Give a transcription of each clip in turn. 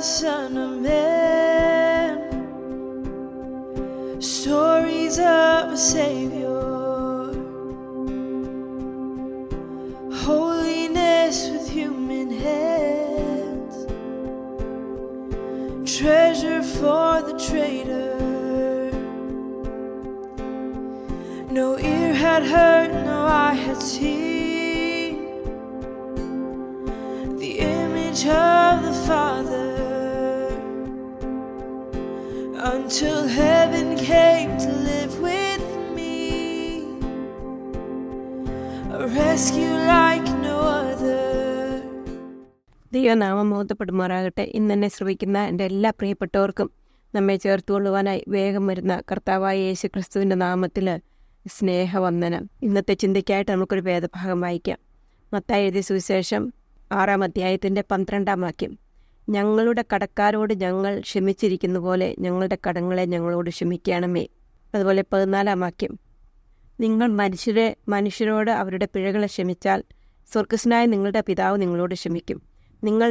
the Son of Man, stories of a Savior, holiness with human hands, treasure for the traitor. No ear had heard, no eye had seen the image of the Father, until heaven came to live with me, a rescue like no other. ദൈവനാമം മഹത്വപ്പെടുമാറാകട്ടെ. ഇന്നെന്നെ ശ്രവിക്കുന്ന എൻ്റെ എല്ലാ പ്രിയപ്പെട്ടവർക്കും നമ്മെ ചേർത്തുകൊള്ളുവാനായി വേഗം വരുന്ന കർത്താവായ യേശു ക്രിസ്തുവിൻ്റെ നാമത്തിൽ സ്നേഹവന്ദനം. ഇന്നത്തെ ചിന്തയ്ക്കായിട്ട് നമുക്കൊരു വേദഭാഗം വായിക്കാം. മത്തായി എഴുതിയ സുവിശേഷം 6-ാം അധ്യായത്തിൻ്റെ 12-ാം വാക്യം. ഞങ്ങളുടെ കടക്കാരോട് ഞങ്ങൾ ക്ഷമിച്ചിരിക്കുന്ന പോലെ ഞങ്ങളുടെ കടങ്ങളെ ഞങ്ങളോട് ക്ഷമിക്കണമേ. അതുപോലെ 14-ാം വാക്യം. നിങ്ങൾ മനുഷ്യരോട് അവരുടെ പിഴകളെ ക്ഷമിച്ചാൽ സ്വർഗ്ഗസ്ഥനായ നിങ്ങളുടെ പിതാവ് നിങ്ങളോട് ക്ഷമിക്കും. നിങ്ങൾ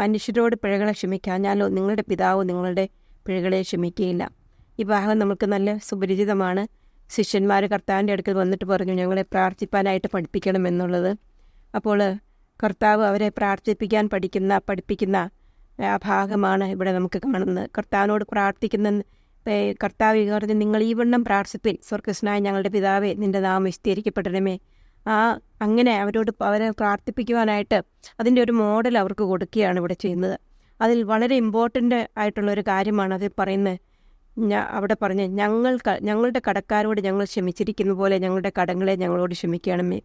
മനുഷ്യരോട് പിഴകളെ ക്ഷമിക്കാഞ്ഞാലോ നിങ്ങളുടെ പിതാവ് നിങ്ങളുടെ പിഴകളെ ക്ഷമിക്കുകയില്ല. ഈ ഭാഗം നമുക്ക് നല്ല സുപരിചിതമാണ്. ശിഷ്യന്മാർ കർത്താവിൻ്റെ അടുക്കൽ വന്നിട്ട് പറഞ്ഞു, ഞങ്ങളെ പ്രാർത്ഥിപ്പാനായിട്ട് പഠിപ്പിക്കണമെന്നുള്ളത്. അപ്പോൾ കർത്താവ് അവരെ പഠിപ്പിക്കുന്ന ആ ഭാഗമാണ് ഇവിടെ നമുക്ക് കാണുന്നത്. കർത്താവിനോട് പ്രാർത്ഥിക്കുന്ന കർത്താവ് പറഞ്ഞ്, നിങ്ങൾ ഈ വണ്ണം പ്രാർത്ഥിപ്പിൻ, സ്വർഗ്ഗസ്ഥനായ ഞങ്ങളുടെ പിതാവേ, നിൻ്റെ നാമം വിസ്തീരിക്കപ്പെടണമേ. അങ്ങനെ അവരെ പ്രാർത്ഥിപ്പിക്കുവാനായിട്ട് അതിൻ്റെ ഒരു മോഡൽ അവർക്ക് കൊടുക്കുകയാണ് ഇവിടെ ചെയ്യുന്നത്. അതിൽ വളരെ ഇമ്പോർട്ടൻ്റ് ആയിട്ടുള്ളൊരു കാര്യമാണ് അതിൽ പറയുന്നത്. അവിടെ പറഞ്ഞ്, ഞങ്ങളുടെ കടക്കാരോട് ഞങ്ങൾ ക്ഷമിച്ചിരിക്കുന്ന പോലെ ഞങ്ങളുടെ കടങ്ങളെ ഞങ്ങളോട് ക്ഷമിക്കണമേ.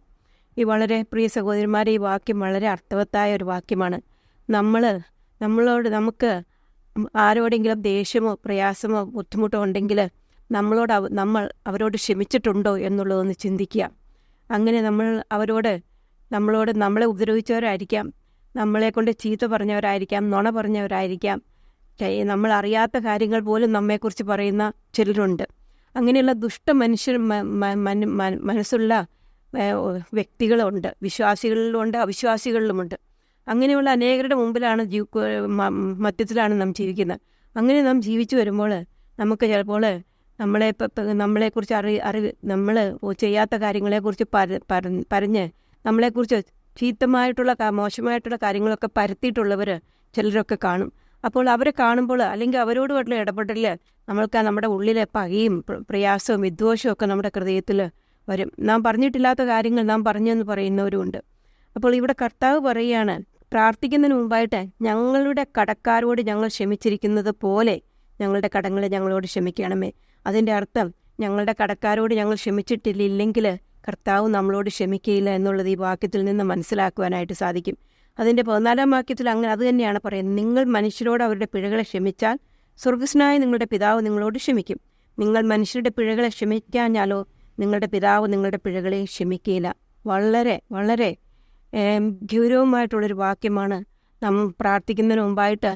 ഈ വളരെ പ്രിയ സഹോദരന്മാരെ, ഈ വാക്യം വളരെ അർത്ഥവത്തായ ഒരു വാക്യമാണ്. നമുക്ക് ആരോടെങ്കിലും ദേഷ്യമോ പ്രയാസമോ ബുദ്ധിമുട്ടോ ഉണ്ടെങ്കിൽ നമ്മൾ അവരോട് ക്ഷമിച്ചിട്ടുണ്ടോ എന്നുള്ളതൊന്ന് ചിന്തിക്കുക. അങ്ങനെ നമ്മളെ ഉപദ്രവിച്ചവരായിരിക്കാം, നമ്മളെക്കൊണ്ട് ചീത്ത പറഞ്ഞവരായിരിക്കാം, നുണ പറഞ്ഞവരായിരിക്കാം, നമ്മൾ അറിയാത്ത കാര്യങ്ങൾ പോലും നമ്മെക്കുറിച്ച് പറയുന്ന ചിലരുണ്ട്. അങ്ങനെയുള്ള മനസ്സുള്ള വ്യക്തികളുണ്ട്. വിശ്വാസികളിലുമുണ്ട്, അവിശ്വാസികളിലുമുണ്ട്. അങ്ങനെയുള്ള അനേകരുടെ മുമ്പിലാണ് മധ്യത്തിലാണ് നാം ജീവിക്കുന്നത്. അങ്ങനെ നാം ജീവിച്ചു വരുമ്പോൾ നമുക്ക് ചിലപ്പോൾ നമ്മളെക്കുറിച്ച് നമ്മൾ ചെയ്യാത്ത കാര്യങ്ങളെക്കുറിച്ച് പറഞ്ഞ് നമ്മളെക്കുറിച്ച് ചീത്തമായിട്ടുള്ള മോശമായിട്ടുള്ള കാര്യങ്ങളൊക്കെ പരത്തിയിട്ടുള്ളവർ ചിലരൊക്കെ കാണും. അപ്പോൾ അവരെ കാണുമ്പോൾ അല്ലെങ്കിൽ അവരോടുമായിട്ടുള്ള ഇടപെടലിൽ നമ്മൾക്ക് നമ്മുടെ ഉള്ളിലെ പകയും പ്രയാസവും വിദ്വേഷവും ഒക്കെ നമ്മുടെ ഹൃദയത്തിൽ വരും. നാം പറഞ്ഞിട്ടില്ലാത്ത കാര്യങ്ങൾ നാം പറഞ്ഞെന്ന് പറയുന്നവരുമുണ്ട്. അപ്പോൾ ഇവിടെ കർത്താവ് പറയുകയാണ്, പ്രാർത്ഥിക്കുന്നതിന് മുമ്പായിട്ട് ഞങ്ങളുടെ കടക്കാരോട് ഞങ്ങൾ ക്ഷമിച്ചിരിക്കുന്നത് പോലെ ഞങ്ങളുടെ കടങ്ങളെ ഞങ്ങളോട് ക്ഷമിക്കണമേ. അതിൻ്റെ അർത്ഥം ഞങ്ങളുടെ കടക്കാരോട് ഞങ്ങൾ ക്ഷമിച്ചിട്ടില്ലെങ്കിൽ കർത്താവ് നമ്മളോട് ക്ഷമിക്കുകയില്ല എന്നുള്ളത് ഈ വാക്യത്തിൽ നിന്ന് മനസ്സിലാക്കുവാനായിട്ട് സാധിക്കും. അതിൻ്റെ 14-ാം വാക്യത്തിൽ അത് തന്നെയാണ് പറയുന്നത്. നിങ്ങൾ മനുഷ്യരോട് അവരുടെ പിഴകളെ ക്ഷമിച്ചാൽ സ്വർഗ്ഗസ്ഥനായ നിങ്ങളുടെ പിതാവ് നിങ്ങളോട് ക്ഷമിക്കും. നിങ്ങൾ മനുഷ്യരുടെ പിഴകളെ ക്ഷമിക്കാഞ്ഞാലോ നിങ്ങളുടെ പിതാവ് നിങ്ങളുടെ പിഴകളെ ക്ഷമിക്കുകയില്ല. വളരെ വളരെ ഗൗരവമായിട്ടുള്ളൊരു വാക്യമാണ്. പ്രാർത്ഥിക്കുന്നതിന് മുമ്പായിട്ട്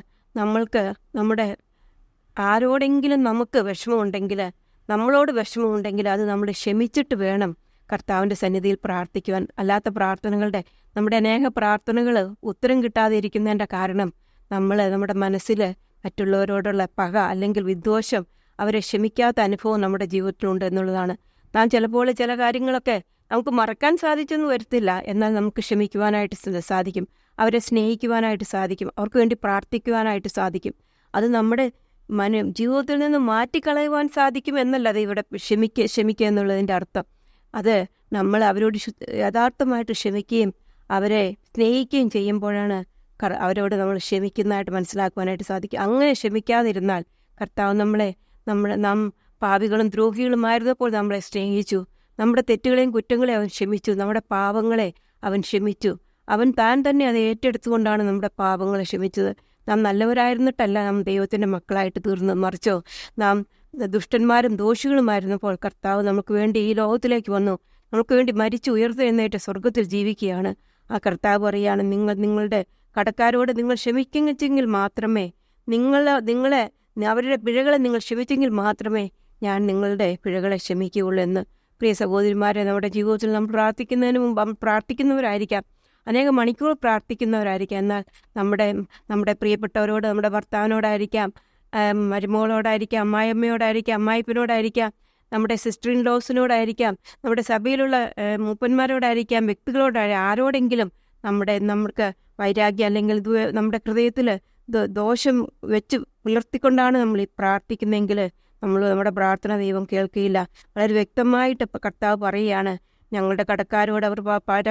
ആരോടെങ്കിലും നമുക്ക് വിഷമമുണ്ടെങ്കിൽ, നമ്മളോട് വിഷമമുണ്ടെങ്കിൽ അത് നമ്മൾ ക്ഷമിച്ചിട്ട് വേണം കർത്താവിൻ്റെ സന്നിധിയിൽ പ്രാർത്ഥിക്കുവാൻ. അല്ലാത്ത നമ്മുടെ അനേക പ്രാർത്ഥനകൾ ഉത്തരം കിട്ടാതെ ഇരിക്കുന്നതിൻ്റെ കാരണം നമ്മുടെ മനസ്സിൽ മറ്റുള്ളവരോടുള്ള പക അല്ലെങ്കിൽ വിദ്വേഷം, അവരെ ക്ഷമിക്കാത്ത അനുഭവം നമ്മുടെ ജീവിതത്തിലുണ്ട് എന്നുള്ളതാണ്. നാം ചിലപ്പോൾ ചില കാര്യങ്ങളൊക്കെ നമുക്ക് മറക്കാൻ സാധിച്ചെന്ന് വരത്തില്ല, എന്നാൽ നമുക്ക് ക്ഷമിക്കുവാനായിട്ട് സാധിക്കും, അവരെ സ്നേഹിക്കുവാനായിട്ട് സാധിക്കും, അവർക്ക് വേണ്ടി പ്രാർത്ഥിക്കുവാനായിട്ട് സാധിക്കും. അത് നമ്മുടെ ജീവിതത്തിൽ നിന്ന് മാറ്റിക്കളയുവാൻ സാധിക്കും എന്നല്ല അത് ഇവിടെ ക്ഷമിക്കുക എന്നുള്ളതിൻ്റെ അർത്ഥം. അത് നമ്മൾ അവരോട് യഥാർത്ഥമായിട്ട് ക്ഷമിക്കുകയും അവരെ സ്നേഹിക്കുകയും ചെയ്യുമ്പോഴാണ് അവരോട് നമ്മൾ ക്ഷമിക്കുന്നതായിട്ട് മനസ്സിലാക്കുവാനായിട്ട് സാധിക്കും. അങ്ങനെ ക്ഷമിക്കാതിരുന്നാൽ കർത്താവ് നാം പാപികളും ദ്രോഹികളുമായിരുന്നപ്പോൾ നമ്മളെ സ്നേഹിച്ചു. നമ്മുടെ തെറ്റുകളെയും കുറ്റങ്ങളെയും അവൻ ക്ഷമിച്ചു. നമ്മുടെ പാപങ്ങളെ അവൻ ക്ഷമിച്ചു. അവൻ താൻ തന്നെ അത് ഏറ്റെടുത്തുകൊണ്ടാണ് നമ്മുടെ പാപങ്ങളെ ക്ഷമിച്ചത്. നാം നല്ലവരായിരുന്നിട്ടല്ല നാം ദൈവത്തിൻ്റെ മക്കളായിട്ട് തീർന്നു, മറിച്ചോ നാം ദുഷ്ടന്മാരും ദോഷികളുമായിരുന്നപ്പോൾ കർത്താവ് നമുക്ക് വേണ്ടി ഈ ലോകത്തിലേക്ക് വന്നു, നമുക്ക് വേണ്ടി മരിച്ചു ഉയർത്തെഴുന്നേറ്റ് സ്വർഗത്തിൽ ജീവിക്കുകയാണ്. ആ കർത്താവ് പറയുകയാണ്, നിങ്ങളുടെ കടക്കാരോട് നിങ്ങൾ ക്ഷമിച്ചെങ്കിൽ മാത്രമേ അവരുടെ പിഴകളെ നിങ്ങൾ ക്ഷമിച്ചെങ്കിൽ മാത്രമേ ഞാൻ നിങ്ങളുടെ പിഴകളെ ക്ഷമിക്കുകയുള്ളൂ എന്ന്. പ്രിയ സഹോദരിമാരെ, നമ്മുടെ ജീവിതത്തിൽ നമ്മൾ പ്രാർത്ഥിക്കുന്നതിന് മുമ്പ് പ്രാർത്ഥിക്കുന്നവരായിരിക്കാം. അനേകം മണിക്കൂർ പ്രാർത്ഥിക്കുന്നവരായിരിക്കാം. എന്നാൽ നമ്മുടെ പ്രിയപ്പെട്ടവരോട്, നമ്മുടെ ഭർത്താവിനോടായിരിക്കാം, മരുമകളോടായിരിക്കാം, അമ്മായിയമ്മയോടായിരിക്കാം, അമ്മായിപ്പനോടായിരിക്കാം, നമ്മുടെ സിസ്റ്റർ ഇൻ ലോസിനോടായിരിക്കാം, നമ്മുടെ സഭയിലുള്ള മൂപ്പന്മാരോടായിരിക്കാം, ആരോടെങ്കിലും നമുക്ക് വൈരാഗ്യം അല്ലെങ്കിൽ നമ്മുടെ ഹൃദയത്തിൽ ദോഷം വെച്ച് പുലർത്തിക്കൊണ്ടാണ് നമ്മൾ ഈ പ്രാർത്ഥിക്കുന്നതെങ്കിൽ നമ്മുടെ പ്രാർത്ഥന ദൈവം കേൾക്കുകയില്ല. വളരെ വ്യക്തമായിട്ട് കർത്താവ് പറയുകയാണ്, ഞങ്ങളുടെ കടക്കാരോട് അവർ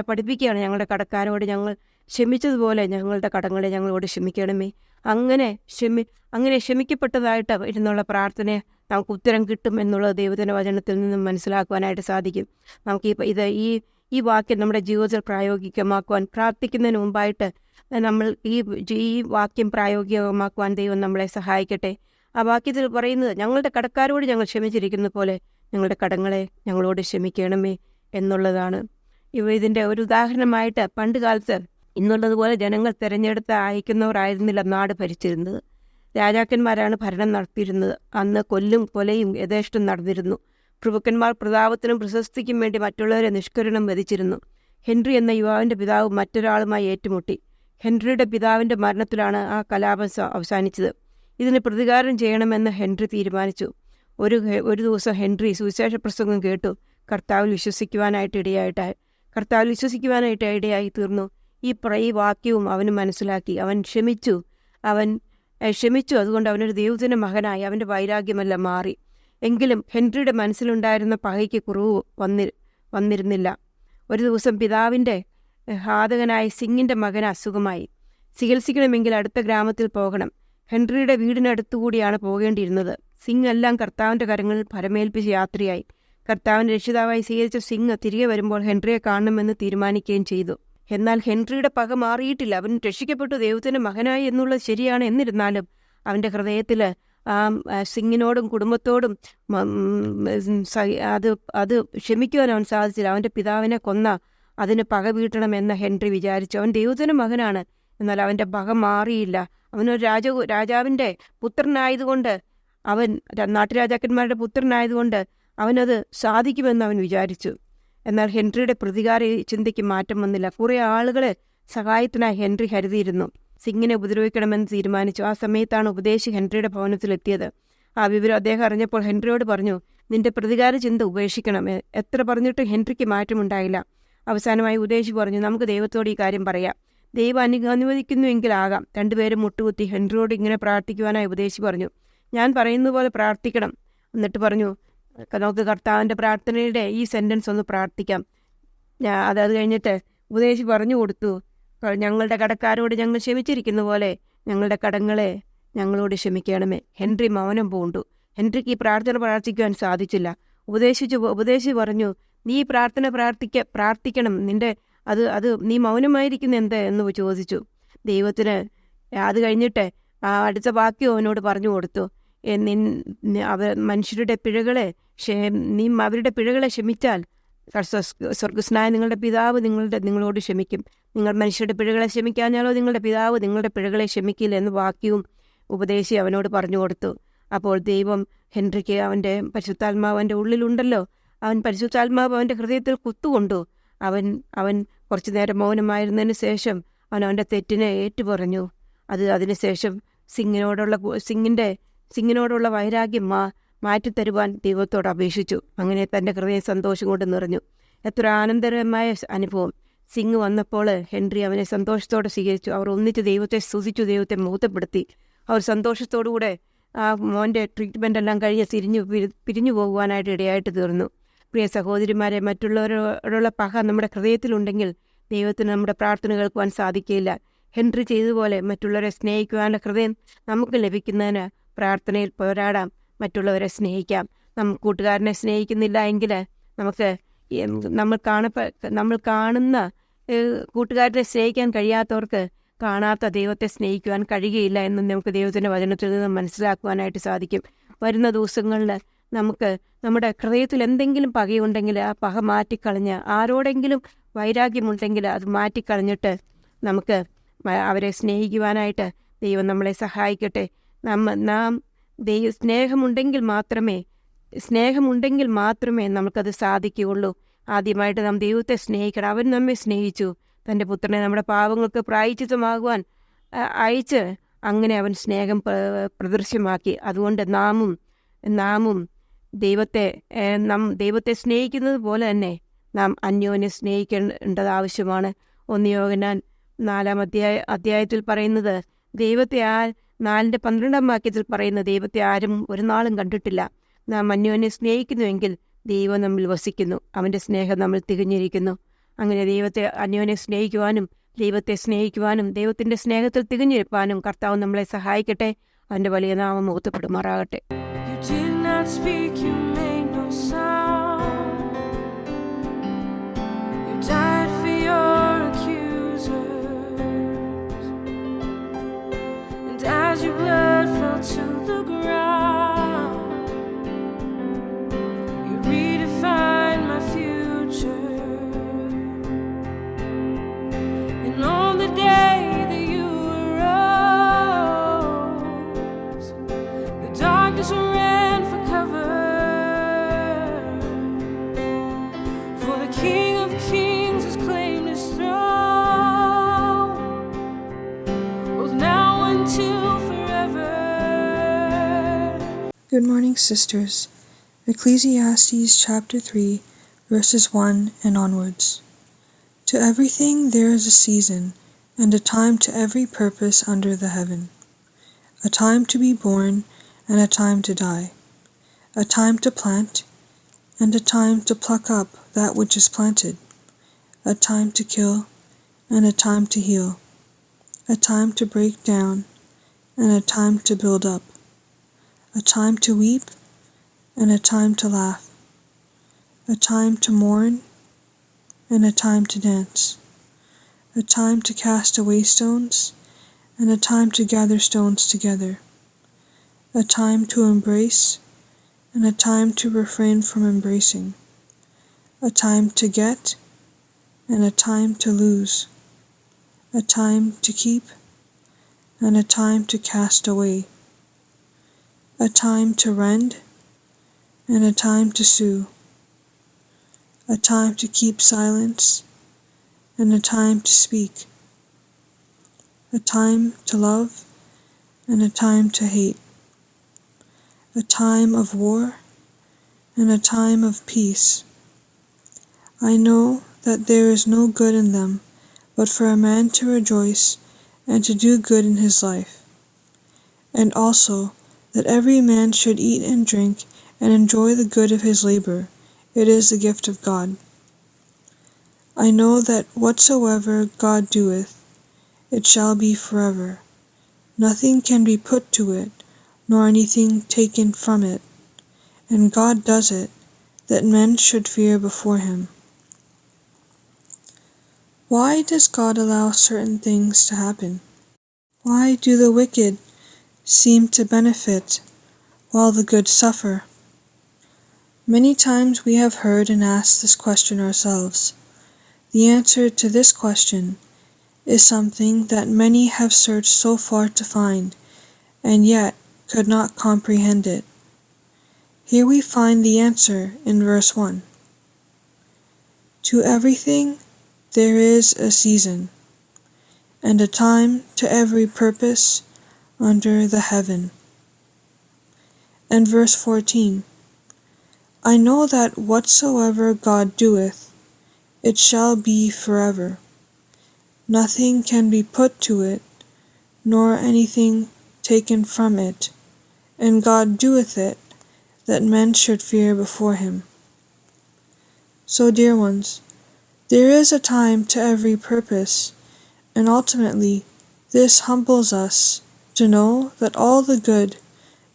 പഠിപ്പിക്കുകയാണ്, ഞങ്ങളുടെ കടക്കാരോട് ഞങ്ങൾ ക്ഷമിച്ചതുപോലെ ഞങ്ങളുടെ കടങ്ങളെ ഞങ്ങളോട് ക്ഷമിക്കണമേ. അങ്ങനെ ക്ഷമിക്കപ്പെട്ടതായിട്ട് ഇരുന്നുള്ള പ്രാർത്ഥന നമുക്ക് ഉത്തരം കിട്ടും എന്നുള്ളത് ദൈവത്തിൻ്റെ വചനത്തിൽ നിന്നും മനസ്സിലാക്കുവാനായിട്ട് സാധിക്കും. നമുക്ക് ഈ വാക്യം നമ്മുടെ ജീവിതത്തിൽ പ്രായോഗികമാക്കുവാൻ പ്രാർത്ഥിക്കുന്നതിന് മുമ്പായിട്ട് നമ്മൾ ഈ വാക്യം പ്രായോഗികമാക്കുവാൻ ദൈവം നമ്മളെ സഹായിക്കട്ടെ. ആ വാക്യത്തിൽ പറയുന്നത്, ഞങ്ങളുടെ കടക്കാരോട് ഞങ്ങൾ ക്ഷമിച്ചിരിക്കുന്ന പോലെ ഞങ്ങളുടെ കടങ്ങളെ ഞങ്ങളോട് ക്ഷമിക്കണമേ എന്നുള്ളതാണ്. ഇതിൻ്റെ ഒരു ഉദാഹരണമായിട്ട് പണ്ട് കാലത്ത് ഇന്നുള്ളതുപോലെ ജനങ്ങൾ തിരഞ്ഞെടുത്ത് അയക്കുന്നവരായിരുന്നില്ല നാട് ഭരിച്ചിരുന്നത്. രാജാക്കന്മാരാണ് ഭരണം നടത്തിയിരുന്നത്. അന്ന് കൊലയും യഥേഷ്ടം നടന്നിരുന്നു. പ്രഭുക്കന്മാർ പ്രതാപത്തിനും പ്രശസ്തിക്കും വേണ്ടി മറ്റുള്ളവരെ നിഷ്കരുണം വധിച്ചിരുന്നു. ഹെൻറി എന്ന യുവാവിൻ്റെ പിതാവ് മറ്റൊരാളുമായി ഏറ്റുമുട്ടി. ഹെൻറിയുടെ പിതാവിൻ്റെ മരണത്തിലാണ് ആ കലാപം അവസാനിച്ചത്. ഇതിന് പ്രതികാരം ചെയ്യണമെന്ന് ഹെൻറി തീരുമാനിച്ചു. ഒരു ദിവസം ഹെൻറി സുവിശേഷ പ്രസംഗം കേട്ടു. കർത്താവിൽ വിശ്വസിക്കുവാനായിട്ട് ഇടയായി തീർന്നു. ഈ വാക്യവും അവന് മനസ്സിലാക്കി. അവൻ ക്ഷമിച്ചു. അതുകൊണ്ട് അവനൊരു ദൈവത്തിൻ്റെ മകനായി. അവൻ്റെ വൈരാഗ്യമെല്ലാം മാറി. എങ്കിലും ഹെൻറിയുടെ മനസ്സിലുണ്ടായിരുന്ന പകയ്ക്ക് കുറവ് വന്നിരുന്നില്ല. ഒരു ദിവസം പിതാവിൻ്റെ ഘാതകനായ സിംഗിൻ്റെ മകന് അസുഖമായി. ചികിത്സിക്കണമെങ്കിൽ അടുത്ത ഗ്രാമത്തിൽ പോകണം. ഹെൻറിയുടെ വീടിനടുത്തുകൂടിയാണ് പോകേണ്ടിയിരുന്നത്. സിംഗ് എല്ലാം കർത്താവിൻ്റെ കരങ്ങളിൽ ഫലമേൽപ്പിച്ച് യാത്രയായി. കർത്താവിൻ്റെ രക്ഷിതാവായി സ്വീകരിച്ച സിംഗ് തിരികെ വരുമ്പോൾ ഹെൻറിയെ കാണണമെന്ന് തീരുമാനിക്കുകയും ചെയ്തു. എന്നാൽ ഹെൻറിയുടെ പക മാറിയിട്ടില്ല. അവൻ രക്ഷിക്കപ്പെട്ടു ദൈവത്തിൻ്റെ മകനായി എന്നുള്ളത് ശരിയാണ്. എന്നിരുന്നാലും അവൻ്റെ ഹൃദയത്തിൽ സിംഗിനോടും കുടുംബത്തോടും അത് ക്ഷമിക്കുവാൻ അവൻ സാധിച്ചില്ല. അവൻ്റെ പിതാവിനെ കൊന്ന അതിന് പക വീട്ടണമെന്ന് ഹെൻറി വിചാരിച്ചു. അവൻ ദൈവത്തിൻ്റെ മകനാണ്, എന്നാൽ അവൻ്റെ പക മാറിയില്ല. അവനൊരു രാജാവിൻ്റെ പുത്രനായതുകൊണ്ട്, അവൻ നാട്ടുരാജാക്കന്മാരുടെ പുത്രനായതുകൊണ്ട് അവനത് സാധിക്കുമെന്ന് അവൻ വിചാരിച്ചു. എന്നാൽ ഹെൻറിയുടെ പ്രതികാര ചിന്തയ്ക്ക് മാറ്റം വന്നില്ല. കുറേ ആളുകളെ സഹായത്തിനായി ഹെൻറി കരുതിയിരുന്നു. സിംഗിനെ ഉപദ്രവിക്കണമെന്ന് തീരുമാനിച്ചു. ആ സമയത്താണ് ഉപദേശി ഹെൻറിയുടെ ഭവനത്തിലെത്തിയത്. ആ വിവരം അദ്ദേഹം അറിഞ്ഞപ്പോൾ ഹെൻറിയോട് പറഞ്ഞു, നിന്റെ പ്രതികാര ചിന്ത ഉപേക്ഷിക്കണം. എത്ര പറഞ്ഞിട്ടും ഹെൻറിക്ക് മാറ്റമുണ്ടായില്ല. അവസാനമായി ഉപദേശി പറഞ്ഞു, നമുക്ക് ദൈവത്തോട് ഈ കാര്യം പറയാം. ദൈവം അനുവദിക്കുന്നുവെങ്കിലാകാം. രണ്ടുപേരും മുട്ടുകുത്തി. ഹെൻറിയോട് ഇങ്ങനെ പ്രാർത്ഥിക്കുവാനായി ഉപദേശി പറഞ്ഞു, ഞാൻ പറയുന്നത് പോലെ പ്രാർത്ഥിക്കണം. എന്നിട്ട് പറഞ്ഞു, നമുക്ക് കർത്താവിൻ്റെ പ്രാർത്ഥനയുടെ ഈ സെൻറ്റൻസ് ഒന്ന് പ്രാർത്ഥിക്കാം. അത് കഴിഞ്ഞിട്ട് ഉപദേശി പറഞ്ഞു കൊടുത്തു, ഞങ്ങളുടെ കടക്കാരോട് ഞങ്ങൾ ക്ഷമിച്ചിരിക്കുന്ന പോലെ ഞങ്ങളുടെ കടങ്ങളെ ഞങ്ങളോട് ക്ഷമിക്കണമേ. ഹെൻറി മൗനം പൂണ്ടു. ഹെൻറിക്ക് ഈ പ്രാർത്ഥന പ്രാർത്ഥിക്കുവാൻ സാധിച്ചില്ല. ഉപദേശി പറഞ്ഞു, നീ പ്രാർത്ഥിക്കണം. അത് നീ മൗനമായിരിക്കുന്ന എന്ത് എന്ന് ചോദിച്ചു. ദൈവത്തിന് അത് കഴിഞ്ഞിട്ട് അടുത്ത വാക്യം അവനോട് പറഞ്ഞു കൊടുത്തു, മനുഷ്യരുടെ പിഴകളെ അവരുടെ പിഴകളെ ക്ഷമിച്ചാൽ സ്വർഗസ്നായ നിങ്ങളുടെ പിതാവ് നിങ്ങളോട് ക്ഷമിക്കും. നിങ്ങൾ മനുഷ്യരുടെ പിഴകളെ ക്ഷമിക്കാഞ്ഞാലോ നിങ്ങളുടെ പിതാവ് നിങ്ങളുടെ പിഴകളെ ക്ഷമിക്കില്ല എന്ന് വാക്യവും ഉപദേശി അവനോട് പറഞ്ഞു കൊടുത്തു. അപ്പോൾ ദൈവം ഹെൻറിക്ക് അവൻ്റെ പരിശുദ്ധാത്മാവ് അവൻ്റെ ഉള്ളിലുണ്ടല്ലോ, പരിശുദ്ധാത്മാവ് അവൻ്റെ ഹൃദയത്തിൽ കുത്തുകൊണ്ടു. അവൻ കുറച്ചു നേരം മൗനമായിരുന്നതിന് ശേഷം അവൻ്റെ തെറ്റിനെ ഏറ്റുപറഞ്ഞു. അതിനുശേഷം സിംഗിനോടുള്ള വൈരാഗ്യം മാറ്റിത്തരുവാൻ ദൈവത്തോട് അപേക്ഷിച്ചു. അങ്ങനെ തൻ്റെ ഹൃദയം സന്തോഷം കൊണ്ട് നിറഞ്ഞു. എത്ര ആനന്ദകരമായ അനുഭവം! സിംഗ് വന്നപ്പോൾ ഹെൻറി അവനെ സന്തോഷത്തോടെ സ്വീകരിച്ചു. അവർ ഒന്നിച്ച് ദൈവത്തെ സ്തുതിച്ചു, ദൈവത്തെ മഹത്വപ്പെടുത്തി. അവർ സന്തോഷത്തോടുകൂടെ ആ മോൻ്റെ ട്രീറ്റ്മെൻ്റ് എല്ലാം കഴിഞ്ഞ് പിരിഞ്ഞു പോകുവാനായിട്ട് ഇടയായിട്ട് തീർന്നു. പ്രിയ സഹോദരിമാരെ, മറ്റുള്ളവരോടുള്ള പക നമ്മുടെ ഹൃദയത്തിലുണ്ടെങ്കിൽ ദൈവത്തിന് നമ്മുടെ പ്രാർത്ഥന കേൾക്കുവാൻ സാധിക്കില്ല. ഹെൻറി ചെയ്തതുപോലെ മറ്റുള്ളവരെ സ്നേഹിക്കുവാനുള്ള ഹൃദയം നമുക്ക് ലഭിക്കുന്നതിന് പ്രാർത്ഥനയിൽ പോരാടാം, മറ്റുള്ളവരെ സ്നേഹിക്കാം. കൂട്ടുകാരനെ സ്നേഹിക്കുന്നില്ല എങ്കിൽ നമ്മൾ കാണുന്ന കൂട്ടുകാരനെ സ്നേഹിക്കാൻ കഴിയാത്തവർക്ക് കാണാത്ത ദൈവത്തെ സ്നേഹിക്കുവാൻ കഴിയുകയില്ല എന്ന് നമുക്ക് ദൈവത്തിൻ്റെ വചനത്തിൽ നിന്ന് മനസ്സിലാക്കുവാനായിട്ട് സാധിക്കും. വരുന്ന ദിവസങ്ങളിൽ നമുക്ക് നമ്മുടെ ഹൃദയത്തിൽ എന്തെങ്കിലും പകയുണ്ടെങ്കിൽ ആ പക മാറ്റിക്കളഞ്ഞ്, ആരോടെങ്കിലും വൈരാഗ്യമുണ്ടെങ്കിൽ അത് മാറ്റിക്കളഞ്ഞിട്ട് നമുക്ക് അവരെ സ്നേഹിക്കുവാനായിട്ട് ദൈവം നമ്മളെ സഹായിക്കട്ടെ. നാം സ്നേഹമുണ്ടെങ്കിൽ മാത്രമേ നമുക്കത് സാധിക്കുകയുള്ളൂ. ആദ്യമായിട്ട് നാം ദൈവത്തെ സ്നേഹിക്കണം. അവൻ നമ്മെ സ്നേഹിച്ചു. തൻ്റെ പുത്രനെ നമ്മുടെ പാപങ്ങൾക്ക് പ്രായശ്ചിത്തമാകുവാൻ അയച്ച് അങ്ങനെ അവൻ സ്നേഹം പ്രദർശ്യമാക്കി. അതുകൊണ്ട് നാമും ദൈവത്തെ സ്നേഹിക്കുന്നത് പോലെ തന്നെ നാം അന്യോന്യം സ്നേഹിക്കേണ്ടത് ആവശ്യമാണ്. 1 യോഹന്നാൻ 4-ാം അധ്യായത്തിൽ പറയുന്നത്, 4:12 വാക്യത്തിൽ പറയുന്ന, ദൈവത്തെ ആരും ഒരു നാളും കണ്ടിട്ടില്ല. നാം അന്യോന്യം സ്നേഹിക്കുന്നുവെങ്കിൽ ദൈവം നമ്മിൽ വസിക്കുന്നു, അവൻ്റെ സ്നേഹം നമ്മൾ തികഞ്ഞിരിക്കുന്നു. അങ്ങനെ ദൈവത്തെ അന്യോന്യം സ്നേഹിക്കുവാനും ദൈവത്തിൻ്റെ സ്നേഹത്തിൽ തികഞ്ഞിരിപ്പാനും കർത്താവ് നമ്മളെ സഹായിക്കട്ടെ. അവൻ്റെ വലിയ നാമം മഹത്വപ്പെടുമാറാകട്ടെ. You did not speak, you made no sound. You died for your accusers, and as your blood fell to the ground, you redefined my future. And on the day that you arose, the darkness ran for cover, for the King of Kings has claimed his throne, both now and till forever. Good morning, sisters. Ecclesiastes chapter 3, verses 1 and onwards. To everything there is a season, and a time to every purpose under the heaven. A time to be born, and a time to die. A time to plant, and a time to pluck up that which is planted. A time to kill, and a time to heal. A time to break down, and a time to build up. A time to weep, and a time to laugh. A time to mourn, and a time to dance. A time to cast away stones, and a time to gather stones together. A time to embrace, and a time to refrain from embracing. A time to get, and a time to lose. A time to keep, and a time to cast away. A time to rend, and a time to sue. A time to keep silence, and a time to speak. A time to love, and a time to hate. A time of war, and a time of peace. I know that there is no good in them, but for a man to rejoice and to do good in his life. And also that every man should eat and drink and enjoy the good of his labor. It is the gift of God. I know that whatsoever God doeth, it shall be forever. Nothing can be put to it, nor anything taken from it. And God does it, that men should fear before him. Why does God allow certain things to happen? Why do the wicked seem to benefit, while the good suffer? Many times we have heard and asked this question ourselves. The answer to this question is something that many have searched so far to find, and yet could not comprehend it. Here we find the answer in verse 1. To everything there is a season, and a time to every purpose under the heaven. And verse 14. I know that whatsoever God doeth, it shall be forever. Nothing can be put to it, nor anything taken from it. And God doeth it, that men should fear before him. So, dear ones, there is a time to every purpose, and ultimately this humbles us to know that all the good,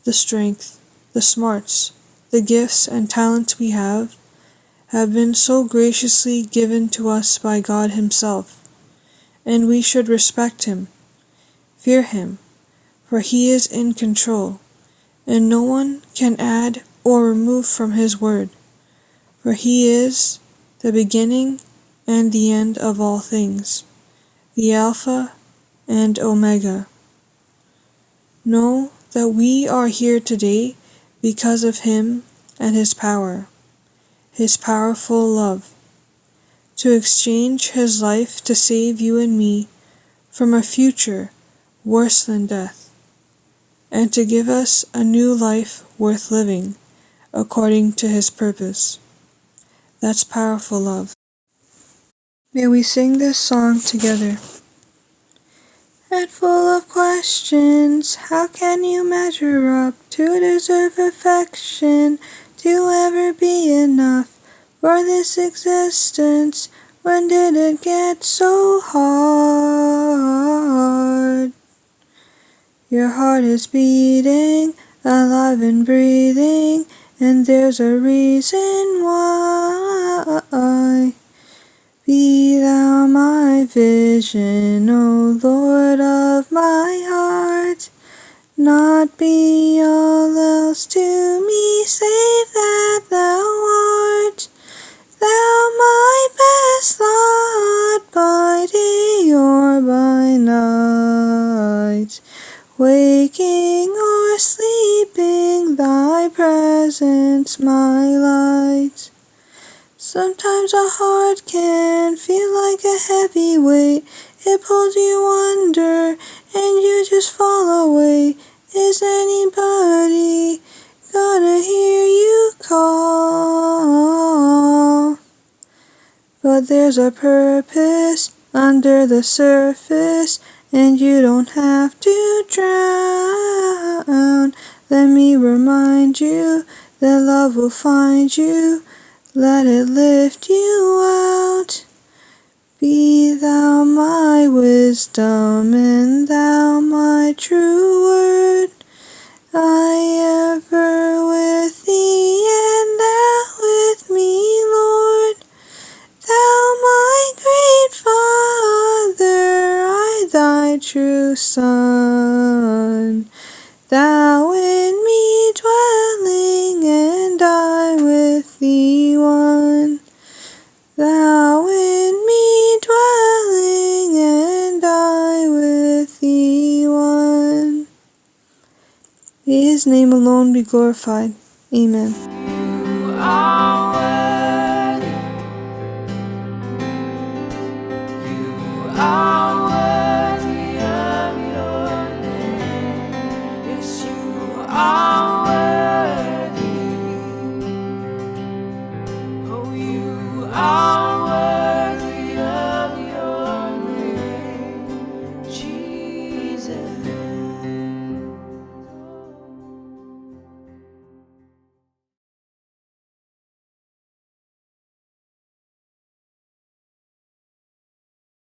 the strength, the smarts, the gifts and talents we have been so graciously given to us by God himself, and we should respect him, fear him, for he is in control, and no one can add or remove from his word, for he is the beginning and the end of all things, the Alpha and Omega. Know that we are here today because of him and his power, his powerful love. to exchange his life to save you and me from a future worse than death, and to give us a new life worth living according to his purpose. That's powerful love. May we sing this song together. Head full of questions, how can you measure up to deserve affection, to ever be enough for this existence? When did it get so hard? Your heart is beating, alive and breathing, and there's a reason why. Be thou my vision, O Lord of my heart, not be all else to me, save that thou art. Thou my best thought by day or by night, waking or sleeping, thy presence my light. Sometimes a heart can feel like a heavy weight, it pulls you under and you just fall away. Is anybody gonna hear you call? But there's a purpose under the surface, and you don't have to drown. Let me remind you that love will find you. Let it lift you out. Be thou my wisdom, and thou my true word. I ever with thee, and thou with me, Lord. Thou my great Father, I thy true Son. Thou in me dwelling, and I with thee one. Thou in me dwelling, and I with thee one. May his name alone be glorified. Amen. You are worthy. You are worthy of your name. Yes, you are worthy. Oh, you are